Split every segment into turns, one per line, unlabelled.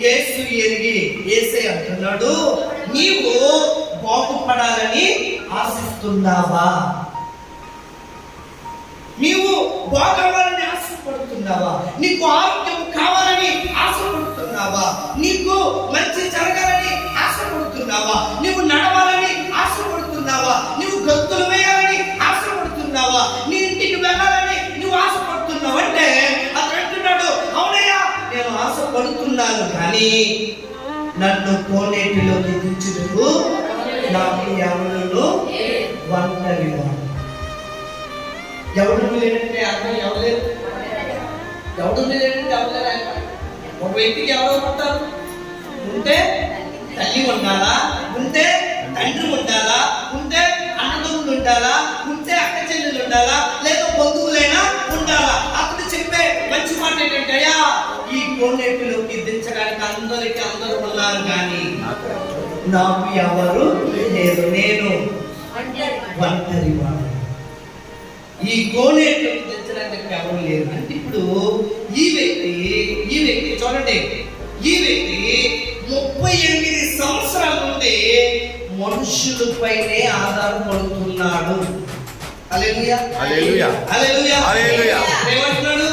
యేసు ఎరిగి యేసే అంటున్నాడు, నీవు బాగుపడాలని ఆశిస్తున్నావా? నీవు బాగవ్వాలని ఆశపడుతున్నావా? నీకు ఆరోగ్యం కావాలని ఆశపడుతున్నావా? నీకు మంచి జరగాలని ఆశపడుతున్నావా? నీవు నడవాలని ఆశపడుతున్నావా? నీవు గంతులు వేయాలని ఆశపడుతున్నావా? నీ ఇంటికి వెళ్ళాలని నువ్వు ఆశపడుతున్నావు అంటే అతను అంటున్నాడు, అవునయ్యా నేను ఆశపడుతున్నాను, కానీ నన్ను కోనేటిలోకి దించుటకు నాకు ఎవరు ఒంటరి వాడు. ఎవడు లేదంటే అర్థం ఎవరు లేదంటే ఒక వ్యక్తికి ఎవరో పుట్టారు, ఉంటే తల్లి ఉండాలా, ఉంటే తండ్రి ఉండాలా, ఉంటే అన్నదమ్ములు ఉండాలా, ఉంటే అక్క చెల్లెలు ఉండాలా, లేదా బంధువులైనా ఉండాలా. అప్పుడు చెప్పే మంచి మాట ఏంటంటే, ఈ కోనేటిలోకి దించడానికి అందరూ ఉన్నారు, కానీ నాకు ఎవరు లేరు, నేను ఒంటరి వాడు. ఈ కోనేటిలోకి దించడానికి ఎవరు లేరు అంటే ఇప్పుడు ఈ వ్యక్తి చూడండి, ఈ వ్యక్తి 38 సంవత్సరాల నుండి మనుషులపైనే ఆధారపడుతున్నాడు. హల్లెలూయా, హల్లెలూయా, హల్లెలూయా, హల్లెలూయా. ఏమంటున్నాడు?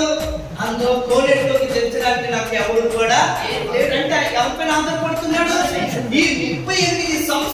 అందులో కోనేటిలోకి దించడానికి నాకు ఎవరు కూడా లేదంటే ఎవరిపైన ఆధారపడుతున్నాడు? ఈ 38 సంవత్సరాలు